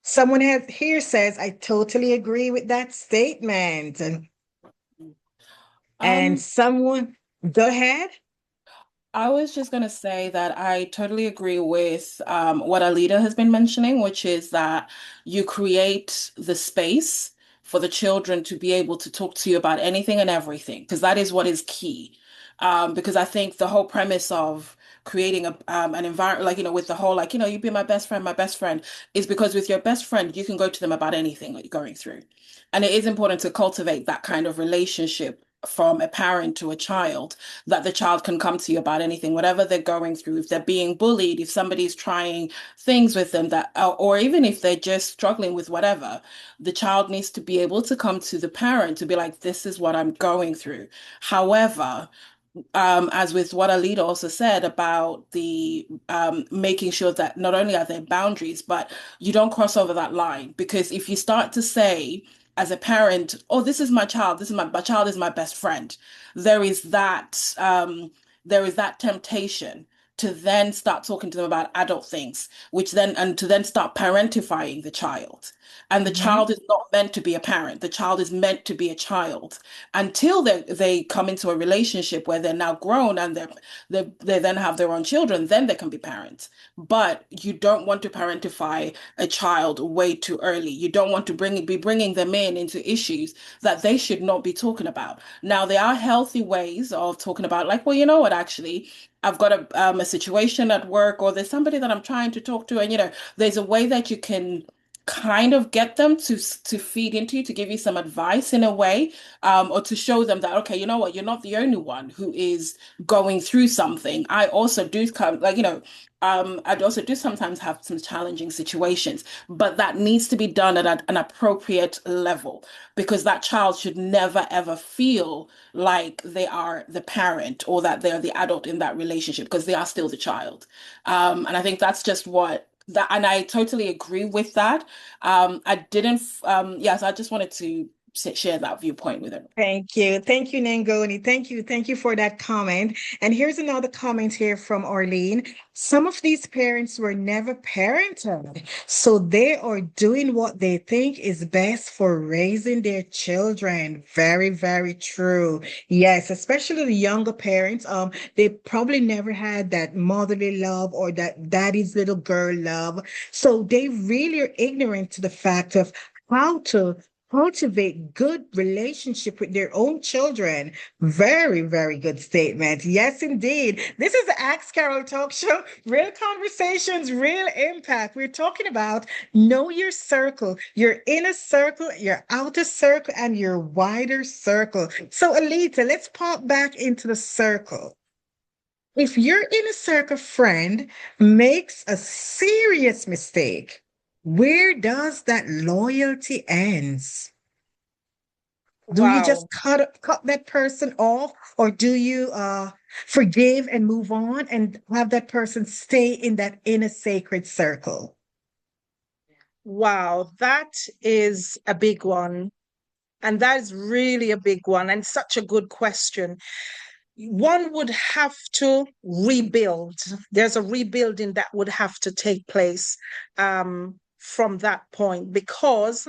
Someone here says, I totally agree with that statement. And someone, go ahead. I was just going to say that I totally agree with what Alida has been mentioning, which is that you create the space for the children to be able to talk to you about anything and everything, because that is what is key. Because I think the whole premise of creating an environment, like, with the whole, like, you be my best friend, is because with your best friend, you can go to them about anything that you're going through. And it is important to cultivate that kind of relationship from a parent to a child, that the child can come to you about anything, whatever they're going through. If they're being bullied, if somebody's trying things with them, that, or even if they're just struggling with whatever, the child needs to be able to come to the parent to be like, this is what I'm going through. However, as with what Alida also said about the making sure that not only are there boundaries, but you don't cross over that line. Because if you start to say, as a parent, oh, this is my child, my child is my best friend, there is that temptation to then start talking to them about adult things, and to then start parentifying the child. And the Mm-hmm. child is not meant to be a parent. The child is meant to be a child until they come into a relationship where they're now grown and they then have their own children, then they can be parents. But you don't want to parentify a child way too early. You don't want to be bringing them into issues that they should not be talking about. Now, there are healthy ways of talking about, like, well, you know what, actually, I've got a situation at work, or there's somebody that I'm trying to talk to, and there's a way that you can kind of get them to feed into you, to give you some advice in a way, or to show them that, okay, you know what, you're not the only one who is going through something. I also do come, like, I'd also do sometimes have some challenging situations, but that needs to be done at an appropriate level, because that child should never ever feel like they are the parent or that they're the adult in that relationship, because they are still the child. And I think that's just and I totally agree with that. I didn't, yes, I just wanted to share that viewpoint with everyone. Thank you. Thank you, Nangoni. Thank you. Thank you for that comment. And here's another comment here from Arlene. Some of these parents were never parented, so they are doing what they think is best for raising their children. Very, very true. Yes, especially the younger parents. They probably never had that motherly love or that daddy's little girl love. So they really are ignorant to the fact of how to cultivate good relationship with their own children. Very, very good statement. Yes, indeed. This is the Ask Carrol Talk Show. Real conversations, real impact. We're talking about know your circle, your inner circle, your outer circle, and your wider circle. So, Alita, let's pop back into the circle. If your inner circle friend makes a serious mistake, where does that loyalty ends? Do you just Wow. cut that person off, or do you forgive and move on and have that person stay in that inner sacred circle? Wow. That is a big one. And that is really a big one and such a good question. One would have to rebuild. There's a rebuilding that would have to take place from that point, because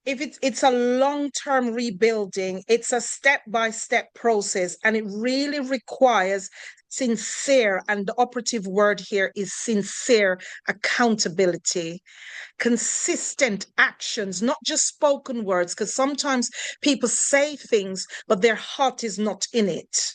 if it's a long-term rebuilding, it's a step-by-step process, and it really requires sincere, and the operative word here is sincere accountability, consistent actions, not just spoken words, because sometimes people say things, but their heart is not in it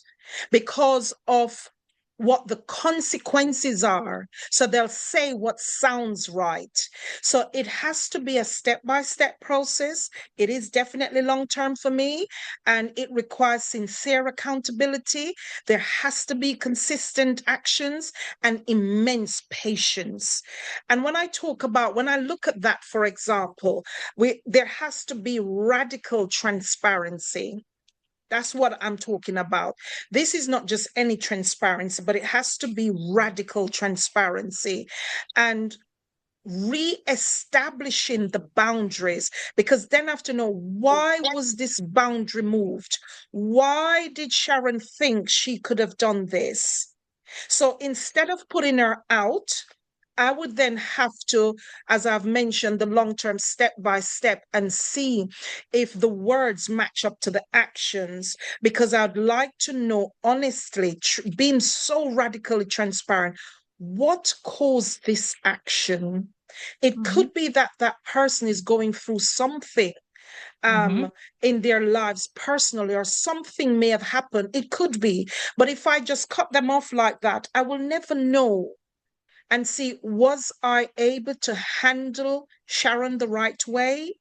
because of what the consequences are. So they'll say what sounds right. So it has to be a step-by-step process. It is definitely long-term for me, and it requires sincere accountability. There has to be consistent actions and immense patience. And when I look at that, for example, there has to be radical transparency. That's what I'm talking about. This is not just any transparency, but it has to be radical transparency and re-establishing the boundaries, because then I have to know, why was this boundary moved? Why did Sharon think she could have done this? So instead of putting her out, I would then have to, as I've mentioned, the long-term step by step, and see if the words match up to the actions, because I'd like to know honestly, being so radically transparent, what caused this action? It Mhm. could be that that person is going through something Mhm. in their lives personally, or something may have happened. It could be. But if I just cut them off like that, I will never know and see, was I able to handle Sharon the right way?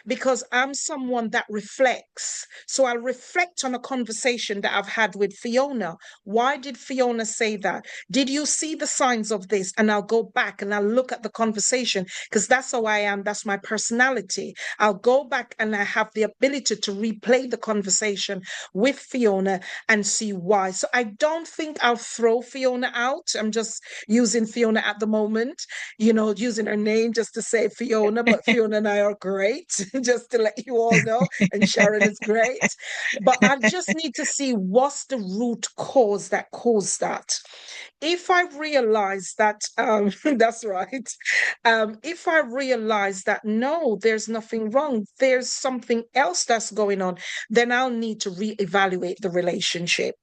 Because I'm someone that reflects. So I'll reflect on a conversation that I've had with Fiona. Why did Fiona say that? Did you see the signs of this? And I'll go back and I'll look at the conversation, because that's how I am. That's my personality. I'll go back and I have the ability to replay the conversation with Fiona and see why. So I don't think I'll throw Fiona out. I'm just using Fiona at the moment, using her name just to say Fiona, but Fiona and I are great. just to let you all know. And Sharon is great. But I just need to see what's the root cause that caused that. If I realize that, that's right. If I realize that, no, there's nothing wrong, there's something else that's going on, then I'll need to reevaluate the relationship.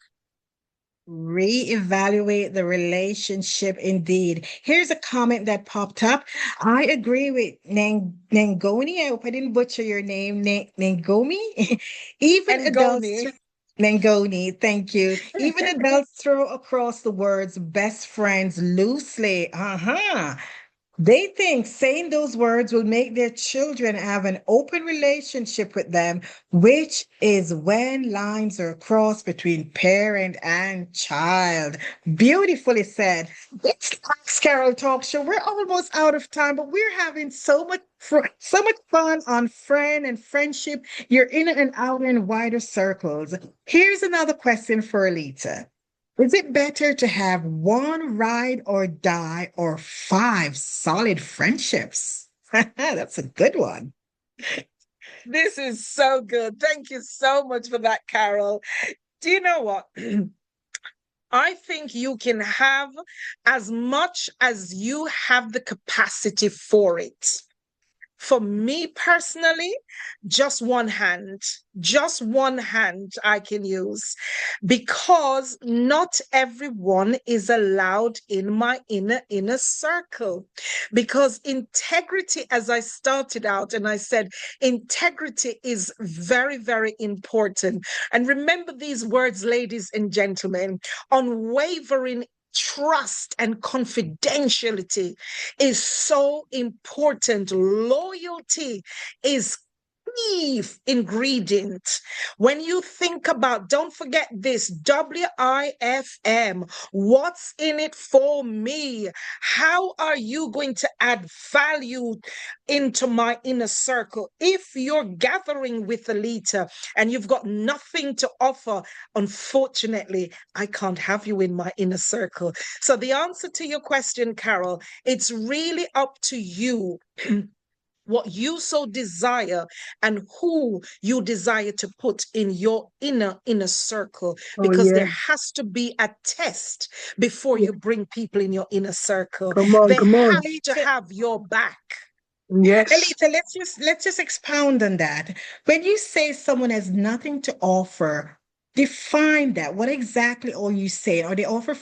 Reevaluate the relationship indeed. Here's a comment that popped up. I agree with Nangoni. I hope I didn't butcher your name, Nangomi. Even adults, Ngoni. Nangoni, thank you. Even adults throw across the words best friends loosely. Uh-huh. They think saying those words will make their children have an open relationship with them, which is when lines are crossed between parent and child. Beautifully said. It's AskCarrol Talk Show. We're almost out of time, but we're having so much fun on friend and friendship. You're in and out in wider circles. Here's another question for Alita. Is it better to have one ride or die or five solid friendships? That's a good one. This is so good. Thank you so much for that, Carol. Do you know what? I think you can have as much as you have the capacity for it. For me personally, just one hand I can use, because not everyone is allowed in my inner circle. Because integrity, as I started out and I said, integrity is very, very important. And remember these words, ladies and gentlemen: unwavering trust and confidentiality is so important. Loyalty is key ingredient. When you think about, don't forget this, WIFM, what's in it for me? How are you going to add value into my inner circle? If you're gathering with a leader and you've got nothing to offer, unfortunately, I can't have you in my inner circle. So the answer to your question, Carol, it's really up to you. What you so desire and who you desire to put in your inner circle, Oh, because yeah. there has to be a test before you bring people in your inner circle. Come on, They come on. have to have your back. Yes. Elita, let's just expound on that. When you say someone has nothing to offer, define that. What exactly are you saying? Are they offer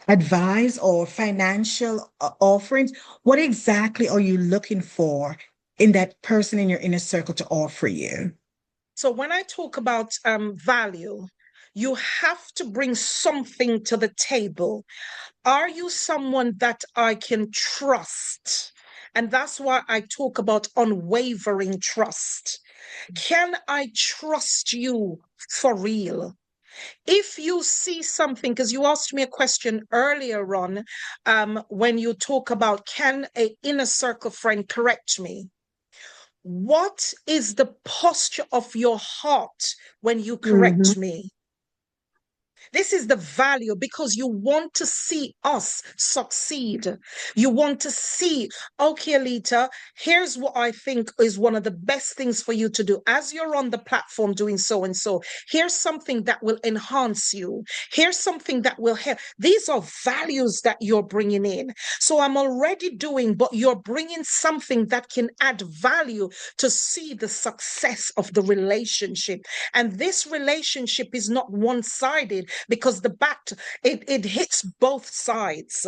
advice or financial offerings? What exactly are you looking for in that person in your inner circle to offer you? So when I talk about value, you have to bring something to the table. Are you someone that I can trust? And that's why I talk about unwavering trust. Can I trust you for real? If you see something, because you asked me a question earlier on, when you talk about, can an inner circle friend correct me? What is the posture of your heart when you Mm-hmm. correct me? This is the value, because you want to see us succeed. You want to see, okay, Alita, here's what I think is one of the best things for you to do. As you're on the platform doing so and so, here's something that will enhance you. Here's something that will help. These are values that you're bringing in. So I'm already doing, but you're bringing something that can add value to see the success of the relationship. And this relationship is not one-sided, because it hits both sides.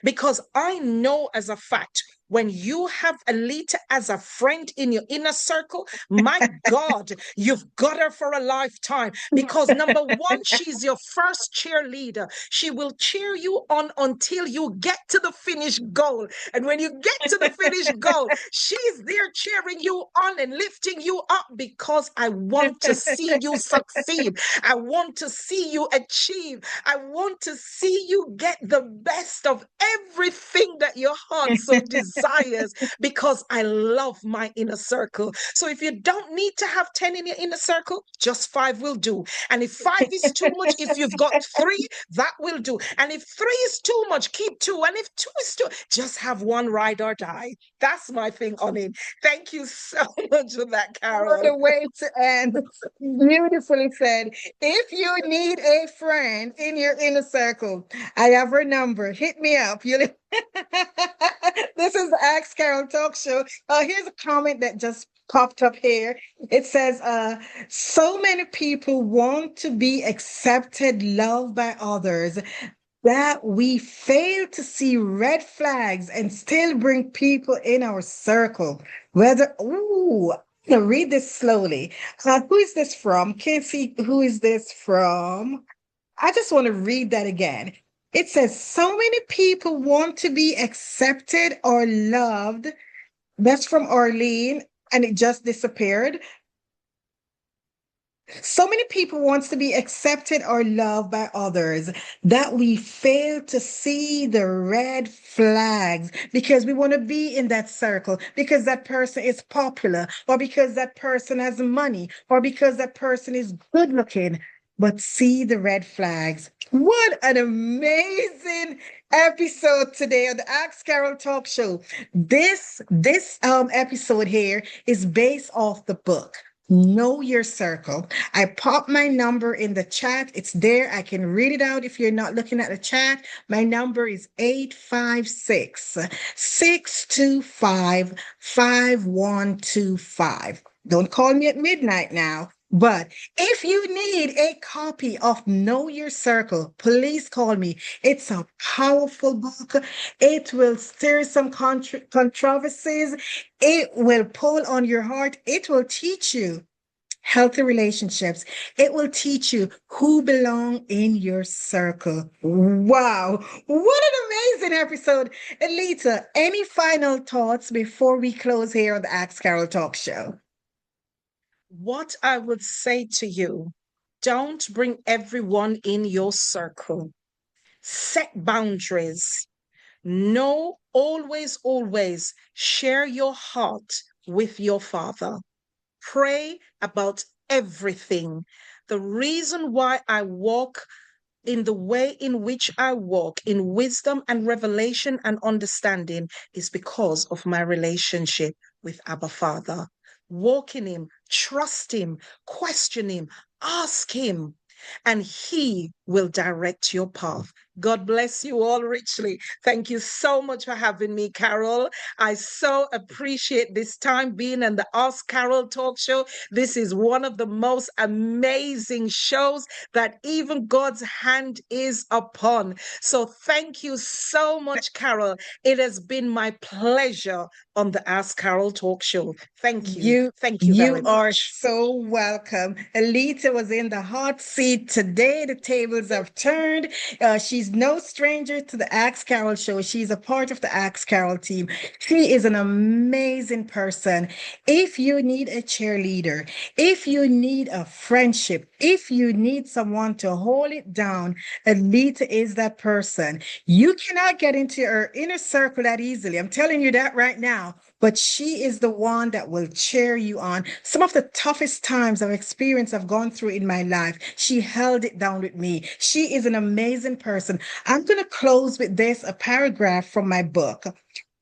Because I know as a fact, when you have Alita as a friend in your inner circle, my God, you've got her for a lifetime. Because number one, she's your first cheerleader. She will cheer you on until you get to the finish goal. And when you get to the finish goal, she's there cheering you on and lifting you up, because I want to see you succeed. I want to see you achieve. I want to see you get the best of everything that your heart so desires. desires because I love my inner circle. So if you don't need to have 10 in your inner circle, just 5 will do. And if 5 is too much, if you've got 3, that will do. And if 3 is too much, keep 2. And if 2 is too, just have 1, ride or die. That's my thing on it. Thank you so much for that, What Carol. a way to end. Beautifully said. If you need a friend in your inner circle, I have her number. Hit me up. This is the Ask Carrol Talk Show. Here's a comment that just popped up here. It says, so many people want to be accepted, loved by others, that we fail to see red flags and still bring people in our circle. I'm gonna read this slowly. Who is this from? Can't see who is this from. I just want to read that again. It says, so many people want to be accepted or loved. That's from Arlene, and it just disappeared. So many people wants to be accepted or loved by others that we fail to see the red flags because we want to be in that circle because that person is popular or because that person has money or because that person is good looking, but see the red flags. What an amazing episode today on the Ask Carrol Talk Show. This episode here is based off the book Know Your Circle. I pop my number in the chat. It's there. I can read it out if you're not looking at the chat. My number is 856-625-5125. Don't call me at midnight now. But if you need a copy of Know Your Circle, please call me. It's a powerful book. It will stir some controversies. It will pull on your heart. It will teach you healthy relationships. It will teach you who belong in your circle. Wow. What an amazing episode. Alita, any final thoughts before we close here on the Ask Carrol Talk Show? What I would say to you, don't bring everyone in your circle. Set boundaries. No, always share your heart with your Father. Pray about everything. The reason why I walk in the way in which I walk in wisdom and revelation and understanding is because of my relationship with Abba Father. Walk in Him, trust Him, question Him, ask Him, and He will direct your path. God bless you all richly. Thank you so much for having me, Carol. I so appreciate this time being in the Ask Carrol Talk Show. This is one of the most amazing shows that even God's hand is upon. So thank you so much, Carol. It has been my pleasure on the Ask Carrol Talk Show. Thank you. Thank you very You are much. so welcome. Alita was in the hot seat today. The tables have turned. She's no stranger to the Ask Carrol show. She's a part of the Ask Carrol team. She is an amazing person. If you need a cheerleader, if you need a friendship, if you need someone to hold it down, Alita is that person. You cannot get into her inner circle that easily. I'm telling you that right now. But she is the one that will cheer you on. Some of the toughest times I've experienced, I've gone through in my life, she held it down with me. She is an amazing person. I'm going to close with this, a paragraph from my book.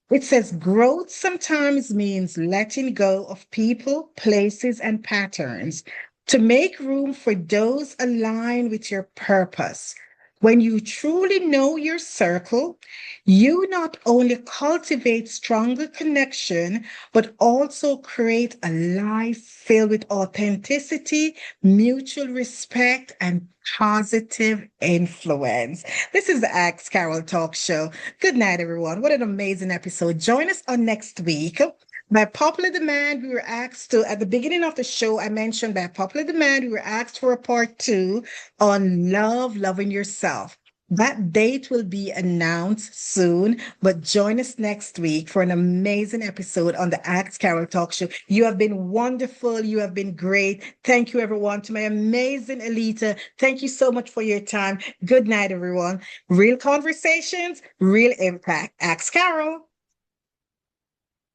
It says, growth sometimes means letting go of people, places, and patterns to make room for those aligned with your purpose. When you truly know your circle, you not only cultivate stronger connection, but also create a life filled with authenticity, mutual respect, and positive influence. This is the Ask Carrol Talk Show. Good night, everyone. What an amazing episode. Join us on next week. By popular demand, we were asked to, at the beginning of the show, I mentioned by popular demand, we were asked for a part 2 on loving yourself. That date will be announced soon, but join us next week for an amazing episode on the Ask Carrol Talk Show. You have been wonderful. You have been great. Thank you, everyone. To my amazing Alita, thank you so much for your time. Good night, everyone. Real conversations, real impact. Ask Carrol.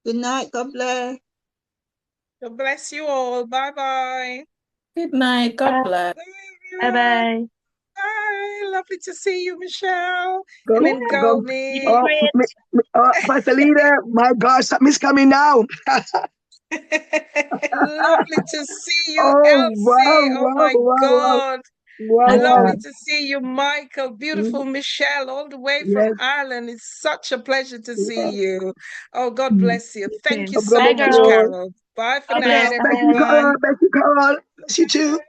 Good night. God bless. God bless you all. Bye-bye. Good night. God bless. Bye, Bye everyone. bye. Bye. Lovely to see you, Michelle. Go, And then Yeah, go. you Goldie. did Oh, great. Pastor Leader, my God, something's coming now. Lovely to see you, Oh, wow, Elsie. Oh wow, my wow, wow, God. wow, wow. Lovely to see you, Michael. Beautiful Michelle, all the way from Yes, Ireland. It's such a pleasure to see yes. you. Oh, God bless you. Thank you God so Bye, bless much, you all. girls. Carol. Bye for God now, bless. Bless you, Bye. Carol. everyone. Bless you, Carol. Bless you too.